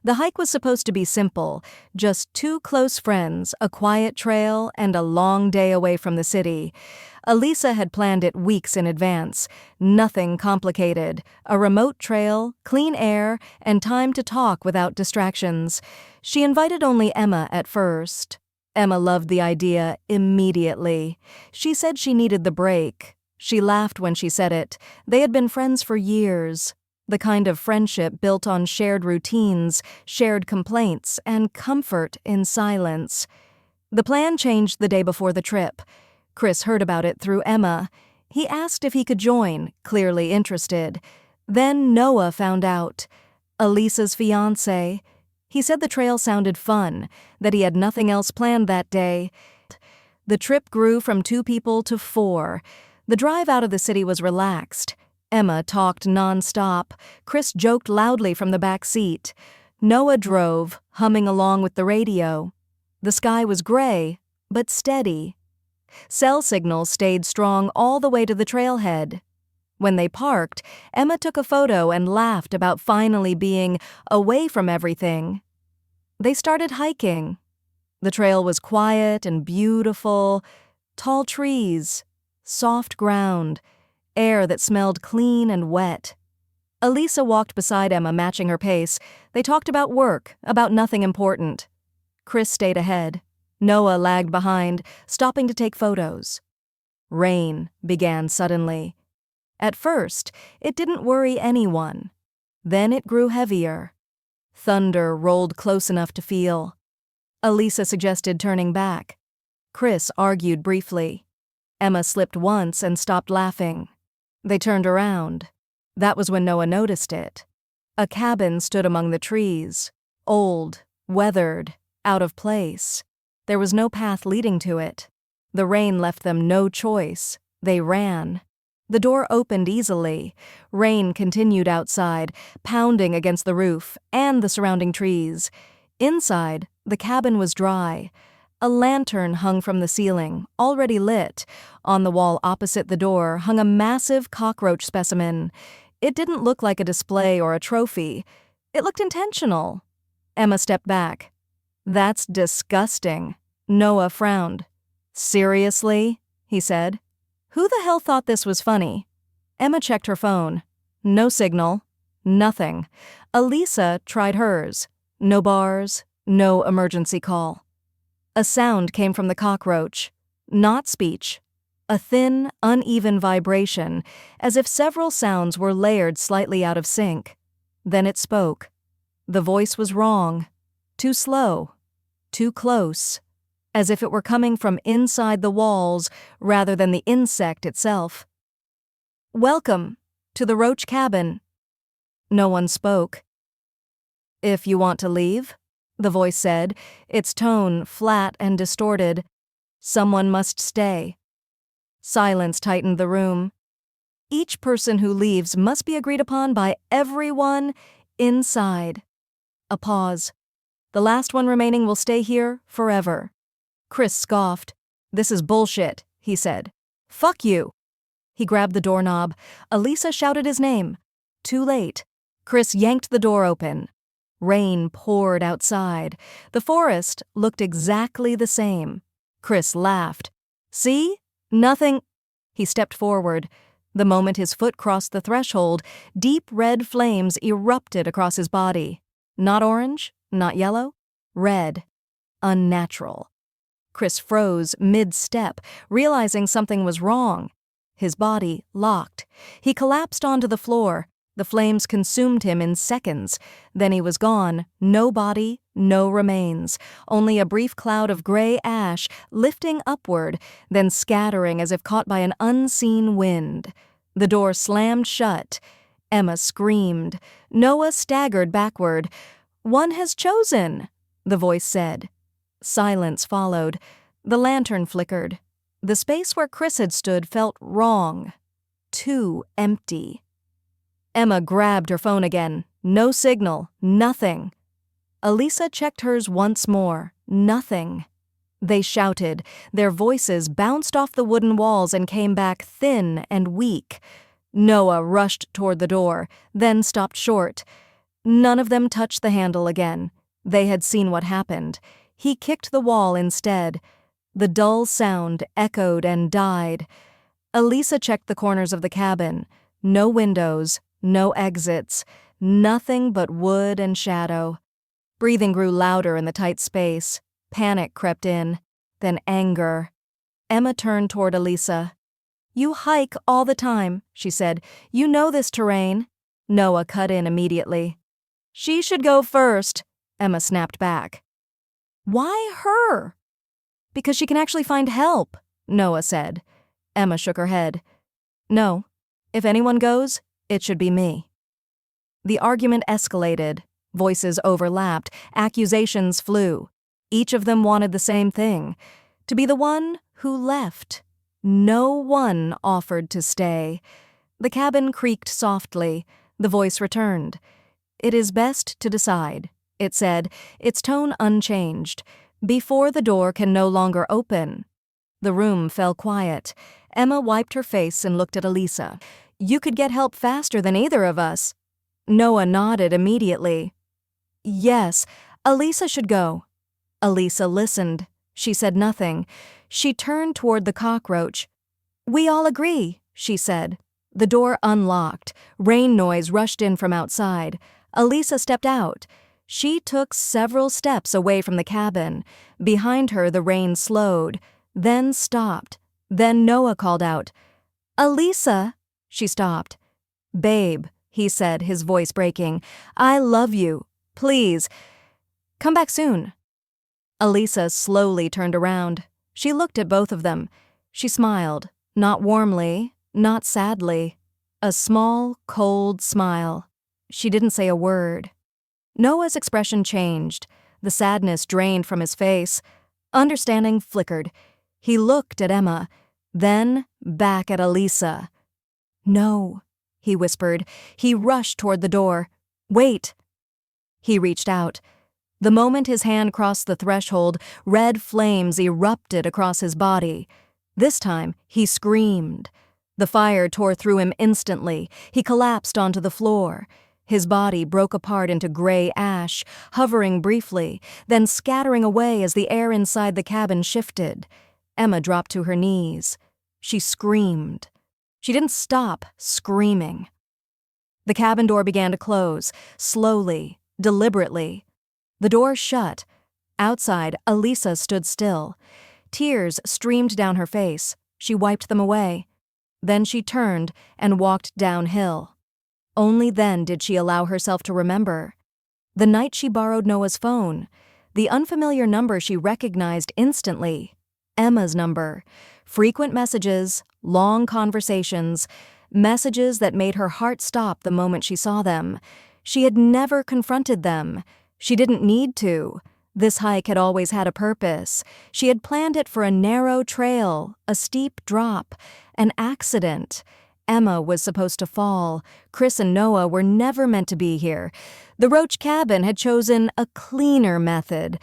The hike was supposed to be simple, just two close friends, a quiet trail, and a long day away from the city. Elisa had planned it weeks in advance. Nothing complicated. A remote trail, clean air, and time to talk without distractions. She invited only Emma at first. Emma loved the idea immediately. She said she needed the break. She laughed when she said it. They had been friends for years. The kind of friendship built on shared routines, shared complaints, and comfort in silence. The plan changed the day before the trip. Chris heard about it through Emma. He asked if he could join, clearly interested. Then Noah found out. Elisa's fiancé. He said the trail sounded fun, that he had nothing else planned that day. The trip grew from 2 people to 4. The drive out of the city was relaxed. Emma talked nonstop. Chris joked loudly from the back seat. Noah drove, humming along with the radio. The sky was gray, but steady. Cell signals stayed strong all the way to the trailhead. When they parked, Emma took a photo and laughed about finally being away from everything. They started hiking. The trail was quiet and beautiful. Tall trees, soft ground, air that smelled clean and wet. Elisa walked beside Emma, matching her pace. They talked about work, about nothing important. Chris stayed ahead. Noah lagged behind, stopping to take photos. Rain began suddenly. At first, it didn't worry anyone. Then it grew heavier. Thunder rolled close enough to feel. Elisa suggested turning back. Chris argued briefly. Emma slipped once and stopped laughing. They turned around. That was when Noah noticed it. A cabin stood among the trees, old, weathered, out of place. There was no path leading to it. The rain left them no choice. They ran. The door opened easily. Rain continued outside, pounding against the roof and the surrounding trees. Inside, the cabin was dry. A lantern hung from the ceiling, already lit. On the wall opposite the door hung a massive cockroach specimen. It didn't look like a display or a trophy. It looked intentional. Emma stepped back. "That's disgusting." Noah frowned. "Seriously?" he said. "Who the hell thought this was funny?" Emma checked her phone. No signal. Nothing. Elisa tried hers. No bars. No emergency call. A sound came from the cockroach. Not speech. A thin, uneven vibration, as if several sounds were layered slightly out of sync. Then it spoke. The voice was wrong. Too slow. Too close. As if it were coming from inside the walls rather than the insect itself. "Welcome to the Roach cabin." No one spoke. "If you want to leave," the voice said, its tone flat and distorted, "someone must stay." Silence tightened the room. Each person who leaves must be agreed upon by everyone inside. A pause. "The last one remaining will stay here forever." Chris scoffed. "This is bullshit," he said. "Fuck you." He grabbed the doorknob. Elisa shouted his name. Too late. Chris yanked the door open. Rain poured outside. The forest looked exactly the same. Chris laughed. "See? Nothing." He stepped forward. The moment his foot crossed the threshold, deep red flames erupted across his body. Not orange, not yellow, red. Unnatural. Chris froze mid-step, realizing something was wrong. His body locked. He collapsed onto the floor. The flames consumed him in seconds. Then he was gone. No body, no remains. Only a brief cloud of gray ash lifting upward, then scattering as if caught by an unseen wind. The door slammed shut. Emma screamed. Noah staggered backward. "One has chosen," the voice said. Silence followed. The lantern flickered. The space where Chris had stood felt wrong. Too empty. Emma grabbed her phone again. No signal. Nothing. Elisa checked hers once more. Nothing. They shouted. Their voices bounced off the wooden walls and came back thin and weak. Noah rushed toward the door, then stopped short. None of them touched the handle again. They had seen what happened. He kicked the wall instead. The dull sound echoed and died. Elisa checked the corners of the cabin. No windows, no exits, nothing but wood and shadow. Breathing grew louder in the tight space. Panic crept in, then anger. Emma turned toward Elisa. "You hike all the time," she said. "You know this terrain." Noah cut in immediately. "She should go first," Emma snapped back. "Why her?" "Because she can actually find help," Noah said. Emma shook her head. "No. If anyone goes, it should be me." The argument escalated. Voices overlapped. Accusations flew. Each of them wanted the same thing: to be the one who left. No one offered to stay. The cabin creaked softly. The voice returned. "It is best to decide," it said, its tone unchanged, "before the door can no longer open." The room fell quiet. Emma wiped her face and looked at Elisa. "You could get help faster than either of us." Noah nodded immediately. "Yes, Elisa should go." Elisa listened. She said nothing. She turned toward the cockroach. "We all agree," she said. The door unlocked. Rain noise rushed in from outside. Elisa stepped out. She took several steps away from the cabin. Behind her, the rain slowed, then stopped. Then Noah called out, "Elisa!" She stopped. "Babe," he said, his voice breaking, "I love you. Please, come back soon." Elisa slowly turned around. She looked at both of them. She smiled, not warmly, not sadly. A small, cold smile. She didn't say a word. Noah's expression changed. The sadness drained from his face. Understanding flickered. He looked at Emma, then back at Elisa. "No," he whispered. He rushed toward the door. "Wait." He reached out. The moment his hand crossed the threshold, red flames erupted across his body. This time, he screamed. The fire tore through him instantly. He collapsed onto the floor. His body broke apart into gray ash, hovering briefly, then scattering away as the air inside the cabin shifted. Emma dropped to her knees. She screamed. She didn't stop screaming. The cabin door began to close, slowly, deliberately. The door shut. Outside, Elisa stood still. Tears streamed down her face. She wiped them away. Then she turned and walked downhill. Only then did she allow herself to remember. The night she borrowed Noah's phone. The unfamiliar number she recognized instantly. Emma's number. Frequent messages, long conversations, messages that made her heart stop the moment she saw them. She had never confronted them. She didn't need to. This hike had always had a purpose. She had planned it for a narrow trail, a steep drop, an accident. Emma was supposed to fall. Chris and Noah were never meant to be here. The Roach cabin had chosen a cleaner method.